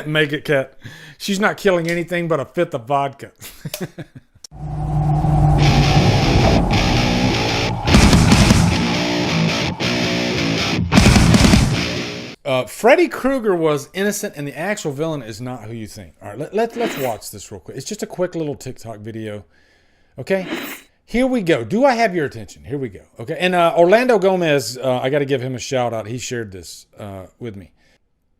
Make it cut. She's not killing anything but a fifth of vodka. Freddy Krueger was innocent, and the actual villain is not who you think. All right, let's watch this real quick. It's just a quick little TikTok video. Okay, here we go. Do I have your attention? Here we go. Okay, and Orlando Gomez, I got to give him a shout out. He shared this with me.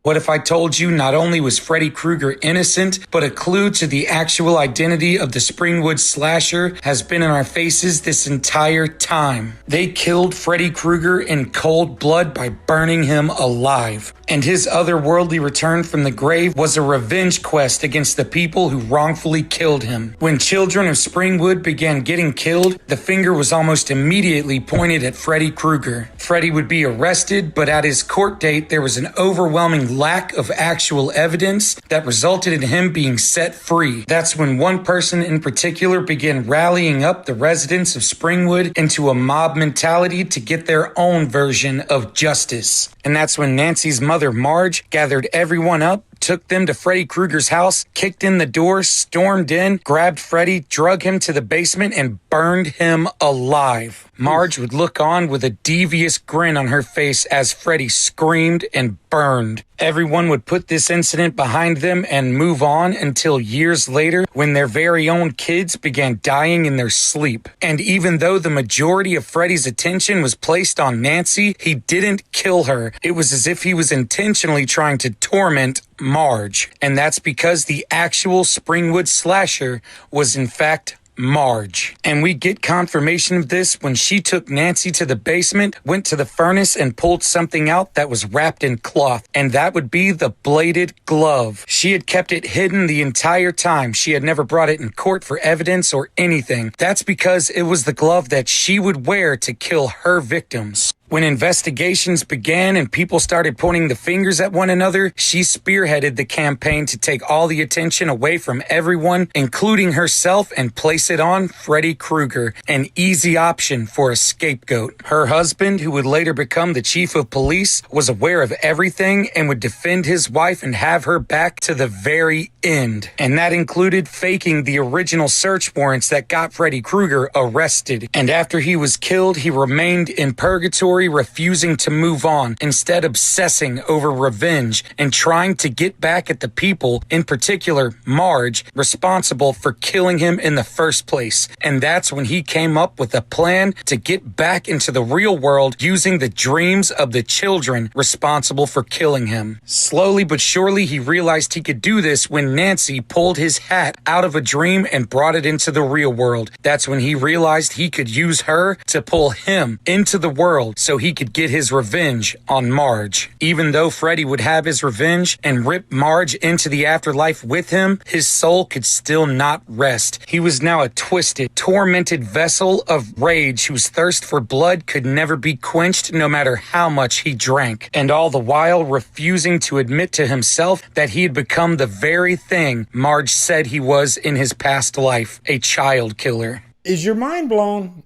What if I told you not only was Freddy Krueger innocent, but a clue to the actual identity of the Springwood slasher has been in our faces this entire time? They killed Freddy Krueger in cold blood by burning him alive. And his otherworldly return from the grave was a revenge quest against the people who wrongfully killed him. When children of Springwood began getting killed, the finger was almost immediately pointed at Freddy Krueger. Freddy would be arrested, but at his court date, there was an overwhelming lack of actual evidence that resulted in him being set free. That's when one person in particular began rallying up the residents of Springwood into a mob mentality to get their own version of justice. And that's when Nancy's mother, Marge, gathered everyone up, took them to Freddy Krueger's house, kicked in the door, stormed in, grabbed Freddy, drug him to the basement, and burned him alive. Marge would look on with a devious grin on her face as Freddy screamed and burned. Everyone would put this incident behind them and move on until years later when their very own kids began dying in their sleep. And even though the majority of Freddy's attention was placed on Nancy, he didn't kill her. It was as if he was intentionally trying to torment Marge. And that's because the actual Springwood slasher was in fact Marge. And we get confirmation of this when she took Nancy to the basement, went to the furnace, and pulled something out that was wrapped in cloth. And that would be the bladed glove. She had kept it hidden the entire time. She had never brought it in court for evidence or anything. That's because it was the glove that she would wear to kill her victims. When investigations began and people started pointing the fingers at one another, she spearheaded the campaign to take all the attention away from everyone, including herself, and place it on Freddy Krueger, an easy option for a scapegoat. Her husband, who would later become the chief of police, was aware of everything and would defend his wife and have her back to the very end. And that included faking the original search warrants that got Freddy Krueger arrested. And after he was killed, he remained in purgatory, refusing to move on, instead obsessing over revenge and trying to get back at the people, in particular Marge, responsible for killing him in the first place. And that's when he came up with a plan to get back into the real world using the dreams of the children responsible for killing him. Slowly but surely, he realized he could do this when Nancy pulled his hat out of a dream and brought it into the real world. That's when he realized he could use her to pull him into the world so he could get his revenge on Marge. Even though Freddy would have his revenge and rip Marge into the afterlife with him, his soul could still not rest. He was now a twisted, tormented vessel of rage whose thirst for blood could never be quenched no matter how much he drank, and all the while refusing to admit to himself that he had become the very thing Marge said he was in his past life, a child killer. Is your mind blown?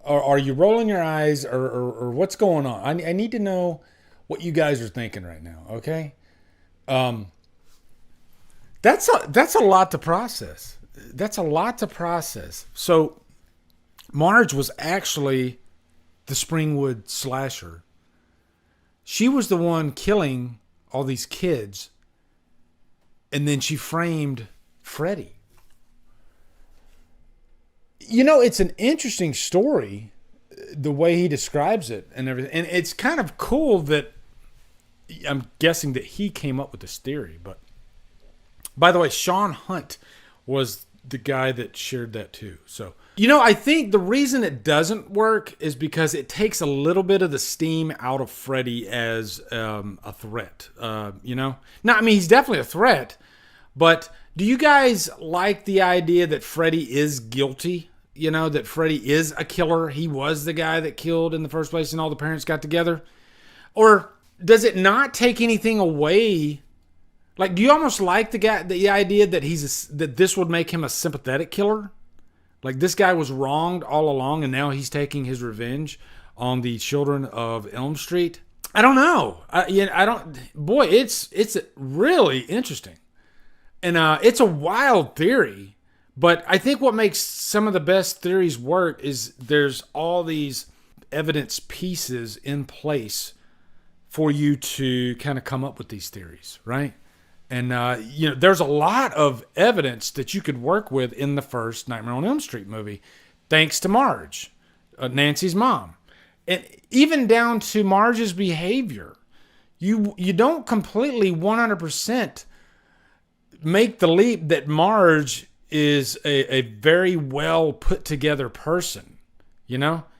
Or are you rolling your eyes, or what's going on? I need to know what you guys are thinking right now, okay? That's a lot to process. That's a lot to process. So Marge was actually the Springwood slasher. She was the one killing all these kids, and then she framed Freddy. You know, it's an interesting story, the way he describes it and everything. And it's kind of cool that I'm guessing that he came up with this theory. But by the way, Sean Hunt was the guy that shared that too. So, you know, I think the reason it doesn't work is because it takes a little bit of the steam out of Freddy as a threat. You know, now, I mean, he's definitely a threat, but do you guys like the idea that Freddy is guilty? You know, that Freddy is a killer. He was the guy that killed in the first place and all the parents got together. Or does it not take anything away? Like, do you almost like the idea that that this would make him a sympathetic killer? Like, this guy was wronged all along and now he's taking his revenge on the children of Elm Street. I don't know. I don't. Boy, it's really interesting, and it's a wild theory. But I think what makes some of the best theories work is there's all these evidence pieces in place for you to kind of come up with these theories, right? And there's a lot of evidence that you could work with in the first Nightmare on Elm Street movie, thanks to Marge, Nancy's mom, and even down to Marge's behavior. You don't completely 100% make the leap that Marge is a very well put together person.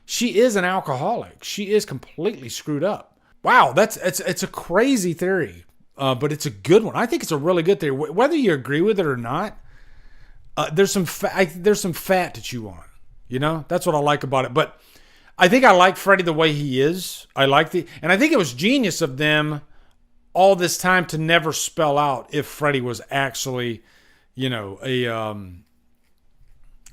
She is an alcoholic. She is completely screwed up. Wow, it's a crazy theory, but it's a good one. I think it's a really good theory. Whether you agree with it or not, there's some fat to chew on. That's what I like about it. But I think I like Freddy the way he is. And I think it was genius of them all this time to never spell out if Freddy was actually, I don't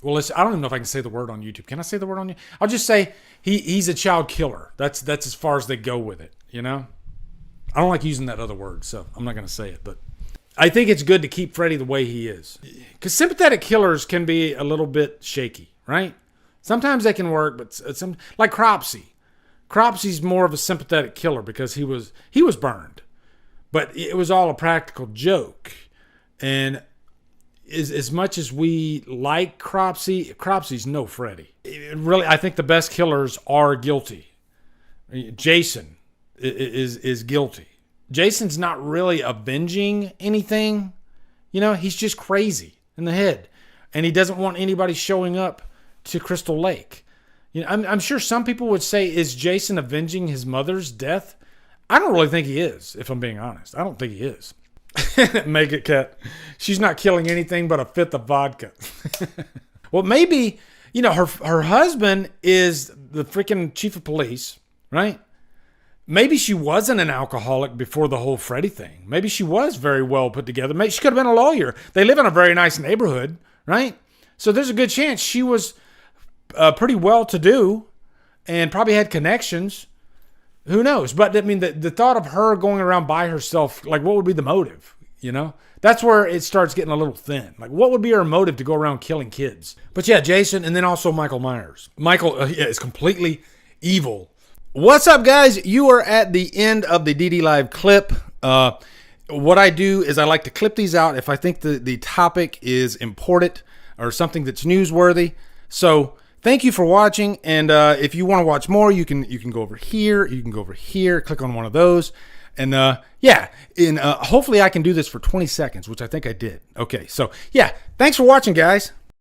even know if I can say the word on YouTube. Can I say the word on YouTube? I'll just say he's a child killer. That's as far as they go with it. I don't like using that other word, so I'm not going to say it. But I think it's good to keep Freddy the way he is, because sympathetic killers can be a little bit shaky, right? Sometimes they can work, but some, like Cropsy. Cropsy's more of a sympathetic killer because he was burned, but it was all a practical joke. And as much as we like Cropsy's no Freddy. Really, I think the best killers are guilty. Jason is guilty. Jason's not really avenging anything. He's just crazy in the head. And he doesn't want anybody showing up to Crystal Lake. I'm sure some people would say, is Jason avenging his mother's death? I don't really think he is, if I'm being honest. I don't think he is. Make it cut. She's not killing anything but a fifth of vodka. Well, maybe, her husband is the freaking chief of police, right? Maybe she wasn't an alcoholic before the whole Freddy thing. Maybe she was very well put together. Maybe she could have been a lawyer. They live in a very nice neighborhood, right? So there's a good chance she was pretty well to do and probably had connections. Who knows? But I mean, the thought of her going around by herself, like, what would be the motive? That's where it starts getting a little thin. Like, what would be her motive to go around killing kids? But yeah, Jason, and then also Michael Myers. Michael is completely evil. What's up, guys? You are at the end of the DD Live clip. What I do is I like to clip these out if I think the topic is important or something that's newsworthy. So thank you for watching, and if you want to watch more, you can go over here, you can go over here, click on one of those, and hopefully I can do this for 20 seconds, which I think I did. Okay, so yeah, thanks for watching, guys.